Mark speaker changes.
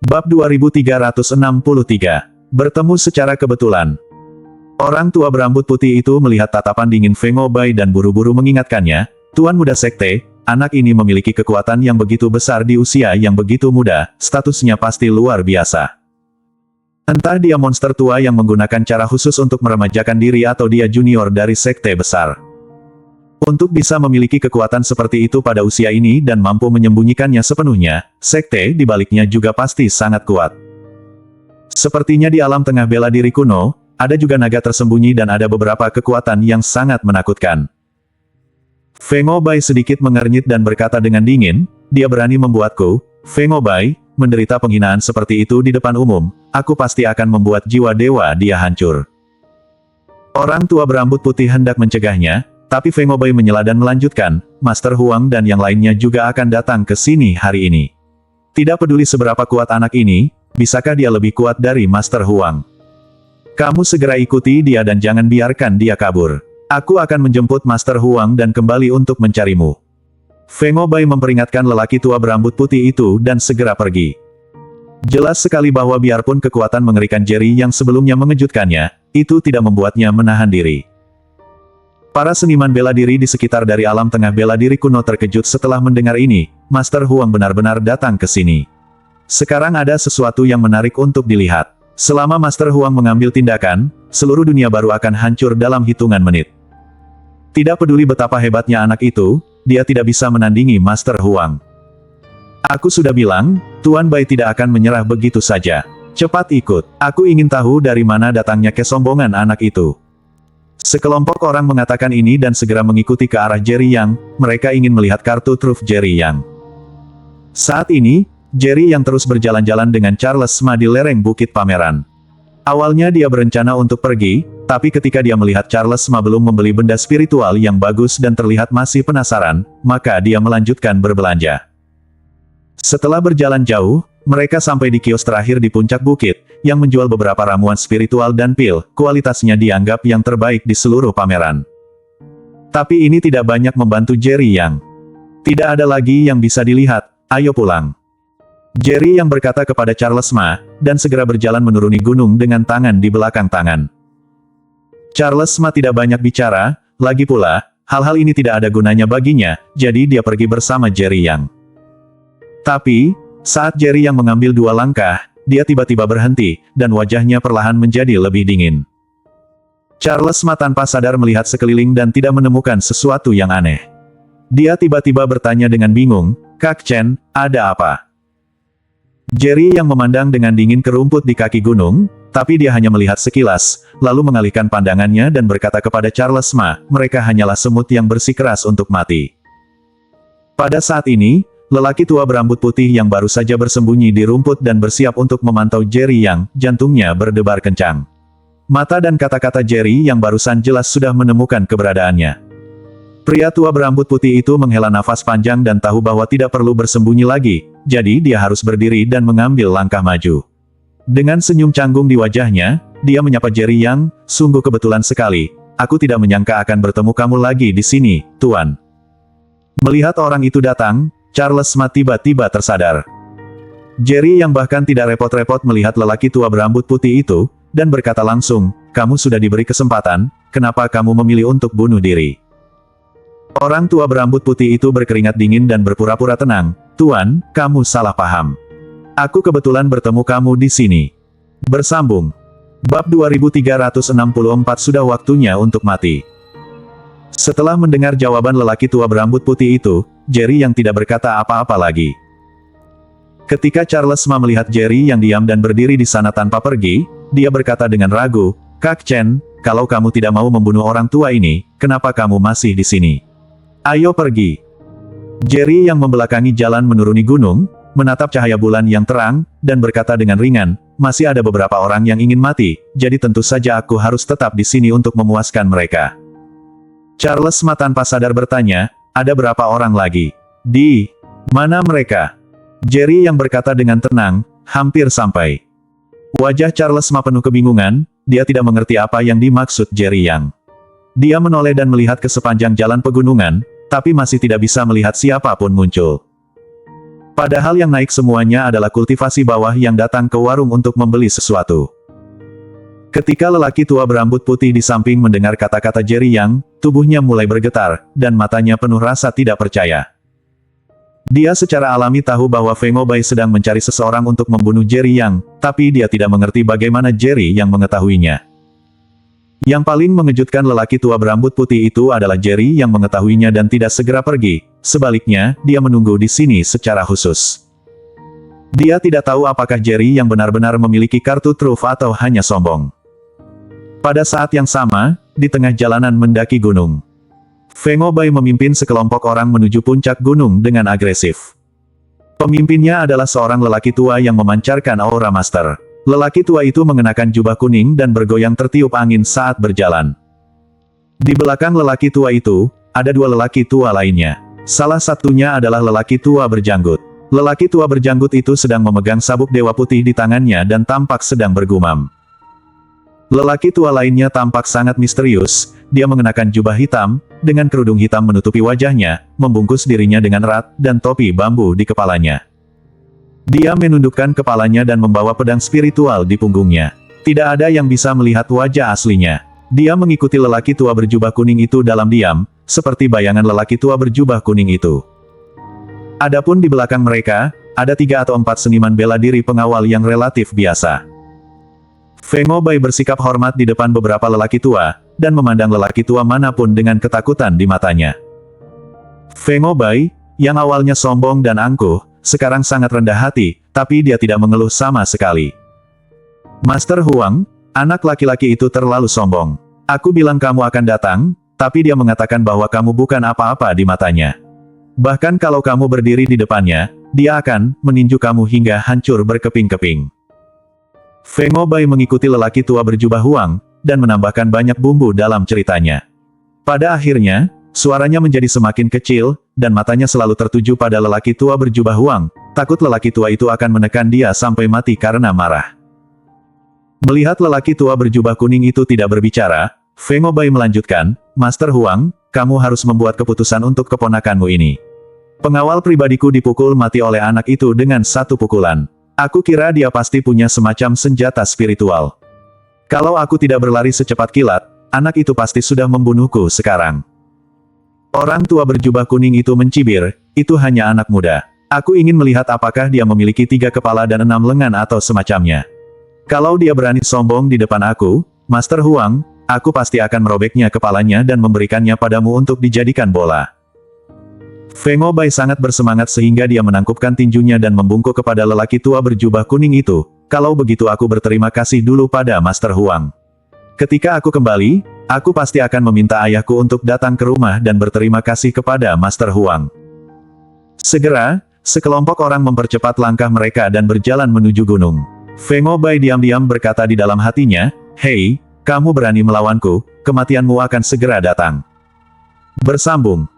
Speaker 1: Bab 2363. Bertemu secara kebetulan. Orang tua berambut putih itu melihat tatapan dingin Feng Obai dan buru-buru mengingatkannya, "Tuan muda sekte, anak ini memiliki kekuatan yang begitu besar di usia yang begitu muda, statusnya pasti luar biasa. Entah dia monster tua yang menggunakan cara khusus untuk meremajakan diri atau dia junior dari sekte besar. Untuk bisa memiliki kekuatan seperti itu pada usia ini dan mampu menyembunyikannya sepenuhnya, sekte di baliknya juga pasti sangat kuat. Sepertinya di alam tengah bela diri kuno, ada juga naga tersembunyi dan ada beberapa kekuatan yang sangat menakutkan." Feng Obai sedikit mengernyit dan berkata dengan dingin, "Dia berani membuatku, Feng Obai, menderita penghinaan seperti itu di depan umum, aku pasti akan membuat jiwa dewa dia hancur." Orang tua berambut putih hendak mencegahnya, tapi Feng Obai menyela dan melanjutkan, "Master Huang dan yang lainnya juga akan datang ke sini hari ini. Tidak peduli seberapa kuat anak ini, bisakah dia lebih kuat dari Master Huang? Kamu segera ikuti dia dan jangan biarkan dia kabur. Aku akan menjemput Master Huang dan kembali untuk mencarimu." Feng Obai memperingatkan lelaki tua berambut putih itu dan segera pergi. Jelas sekali bahwa biarpun kekuatan mengerikan Jerry yang sebelumnya mengejutkannya, itu tidak membuatnya menahan diri. Para seniman bela diri di sekitar dari alam tengah bela diri kuno terkejut setelah mendengar ini, Master Huang benar-benar datang ke sini. Sekarang ada sesuatu yang menarik untuk dilihat. Selama Master Huang mengambil tindakan, seluruh dunia baru akan hancur dalam hitungan menit. Tidak peduli betapa hebatnya anak itu, dia tidak bisa menandingi Master Huang. Aku sudah bilang, Tuan Bai tidak akan menyerah begitu saja. Cepat ikut, aku ingin tahu dari mana datangnya kesombongan anak itu. Sekelompok orang mengatakan ini dan segera mengikuti ke arah Jerry Yang, mereka ingin melihat kartu truf Jerry Yang. Saat ini, Jerry Yang terus berjalan-jalan dengan Charles Ma di lereng bukit pameran. Awalnya dia berencana untuk pergi, tapi ketika dia melihat Charles Ma belum membeli benda spiritual yang bagus dan terlihat masih penasaran, maka dia melanjutkan berbelanja. Setelah berjalan jauh, mereka sampai di kios terakhir di puncak bukit, yang menjual beberapa ramuan spiritual dan pil, kualitasnya dianggap yang terbaik di seluruh pameran. Tapi ini tidak banyak membantu Jerry Yang. Tidak ada lagi yang bisa dilihat, ayo pulang. Jerry Yang berkata kepada Charles Ma, dan segera berjalan menuruni gunung dengan tangan di belakang tangan. Charles Ma tidak banyak bicara, lagi pula, hal-hal ini tidak ada gunanya baginya, jadi dia pergi bersama Jerry Yang. Tapi, saat Jerry Yang mengambil 2 langkah, dia tiba-tiba berhenti, dan wajahnya perlahan menjadi lebih dingin. Charles Ma tanpa sadar melihat sekeliling dan tidak menemukan sesuatu yang aneh. Dia tiba-tiba bertanya dengan bingung, "Kak Chen, ada apa?" Jerry Yang memandang dengan dingin ke rumput di kaki gunung, tapi dia hanya melihat sekilas, lalu mengalihkan pandangannya dan berkata kepada Charles Ma, "Mereka hanyalah semut yang bersikeras untuk mati." Pada saat ini, lelaki tua berambut putih yang baru saja bersembunyi di rumput dan bersiap untuk memantau Jerry Yang, jantungnya berdebar kencang. Mata dan kata-kata Jerry yang barusan jelas sudah menemukan keberadaannya. Pria tua berambut putih itu menghela nafas panjang dan tahu bahwa tidak perlu bersembunyi lagi, jadi dia harus berdiri dan mengambil langkah maju. Dengan senyum canggung di wajahnya, dia menyapa Jerry Yang, "Sungguh kebetulan sekali, aku tidak menyangka akan bertemu kamu lagi di sini, Tuan." Melihat orang itu datang, Charles Ma tiba-tiba tersadar. Jerry Yang bahkan tidak repot-repot melihat lelaki tua berambut putih itu, dan berkata langsung, "Kamu sudah diberi kesempatan, kenapa kamu memilih untuk bunuh diri?" Orang tua berambut putih itu berkeringat dingin dan berpura-pura tenang, "Tuan, kamu salah paham. Aku kebetulan bertemu kamu di sini." Bersambung. Bab 2364 sudah waktunya untuk mati. Setelah mendengar jawaban lelaki tua berambut putih itu, Jerry Yang tidak berkata apa-apa lagi. Ketika Charles Ma melihat Jerry Yang diam dan berdiri di sana tanpa pergi, dia berkata dengan ragu, "Kak Chen, kalau kamu tidak mau membunuh orang tua ini, kenapa kamu masih di sini? Ayo pergi." Jerry Yang membelakangi jalan menuruni gunung, menatap cahaya bulan yang terang, dan berkata dengan ringan, "Masih ada beberapa orang yang ingin mati, jadi tentu saja aku harus tetap di sini untuk memuaskan mereka." Charles Ma tanpa sadar bertanya, "Ada berapa orang lagi? Di mana mereka?" Jerry Yang berkata dengan tenang, "Hampir sampai." Wajah Charles Ma penuh kebingungan, dia tidak mengerti apa yang dimaksud Jerry Yang. Dia menoleh dan melihat ke sepanjang jalan pegunungan, tapi masih tidak bisa melihat siapapun muncul. Padahal yang naik semuanya adalah kultivasi bawah yang datang ke warung untuk membeli sesuatu. Ketika lelaki tua berambut putih di samping mendengar kata-kata Jerry Yang, tubuhnya mulai bergetar, dan matanya penuh rasa tidak percaya. Dia secara alami tahu bahwa Feng Obai sedang mencari seseorang untuk membunuh Jerry Yang, tapi dia tidak mengerti bagaimana Jerry Yang mengetahuinya. Yang paling mengejutkan lelaki tua berambut putih itu adalah Jerry yang mengetahuinya dan tidak segera pergi, sebaliknya, dia menunggu di sini secara khusus. Dia tidak tahu apakah Jerry yang benar-benar memiliki kartu truf atau hanya sombong. Pada saat yang sama, di tengah jalanan mendaki gunung, Feng Obai memimpin sekelompok orang menuju puncak gunung dengan agresif. Pemimpinnya adalah seorang lelaki tua yang memancarkan aura master. Lelaki tua itu mengenakan jubah kuning dan bergoyang tertiup angin saat berjalan. Di belakang lelaki tua itu, ada dua lelaki tua lainnya. Salah satunya adalah lelaki tua berjanggut. Lelaki tua berjanggut itu sedang memegang sabuk dewa putih di tangannya dan tampak sedang bergumam. Lelaki tua lainnya tampak sangat misterius, dia mengenakan jubah hitam, dengan kerudung hitam menutupi wajahnya, membungkus dirinya dengan erat, dan topi bambu di kepalanya. Dia menundukkan kepalanya dan membawa pedang spiritual di punggungnya. Tidak ada yang bisa melihat wajah aslinya. Dia mengikuti lelaki tua berjubah kuning itu dalam diam, seperti bayangan lelaki tua berjubah kuning itu. Adapun di belakang mereka, ada 3 atau 4 seniman bela diri pengawal yang relatif biasa. Feng Obai bersikap hormat di depan beberapa lelaki tua, dan memandang lelaki tua manapun dengan ketakutan di matanya. Feng Obai, yang awalnya sombong dan angkuh, sekarang sangat rendah hati, tapi dia tidak mengeluh sama sekali. Master Huang, anak laki-laki itu terlalu sombong. Aku bilang kamu akan datang, tapi dia mengatakan bahwa kamu bukan apa-apa di matanya. Bahkan kalau kamu berdiri di depannya, dia akan meninju kamu hingga hancur berkeping-keping. Feng Obai mengikuti lelaki tua berjubah Huang, dan menambahkan banyak bumbu dalam ceritanya. Pada akhirnya, suaranya menjadi semakin kecil, dan matanya selalu tertuju pada lelaki tua berjubah Huang, takut lelaki tua itu akan menekan dia sampai mati karena marah. Melihat lelaki tua berjubah kuning itu tidak berbicara, Feng Obai melanjutkan, Master Huang, kamu harus membuat keputusan untuk keponakanmu ini. Pengawal pribadiku dipukul mati oleh anak itu dengan satu pukulan. Aku kira dia pasti punya semacam senjata spiritual. Kalau aku tidak berlari secepat kilat, anak itu pasti sudah membunuhku sekarang. Orang tua berjubah kuning itu mencibir, itu hanya anak muda. Aku ingin melihat apakah dia memiliki 3 kepala dan 6 lengan atau semacamnya. Kalau dia berani sombong di depan aku, Master Huang, aku pasti akan merobeknya kepalanya dan memberikannya padamu untuk dijadikan bola. Feng Obai sangat bersemangat sehingga dia menangkupkan tinjunya dan membungkuk kepada lelaki tua berjubah kuning itu. Kalau begitu aku berterima kasih dulu pada Master Huang. Ketika aku kembali, aku pasti akan meminta ayahku untuk datang ke rumah dan berterima kasih kepada Master Huang. Segera, sekelompok orang mempercepat langkah mereka dan berjalan menuju gunung. Feng Obai diam-diam berkata di dalam hatinya, Hei, kamu berani melawanku, kematianmu akan segera datang. Bersambung.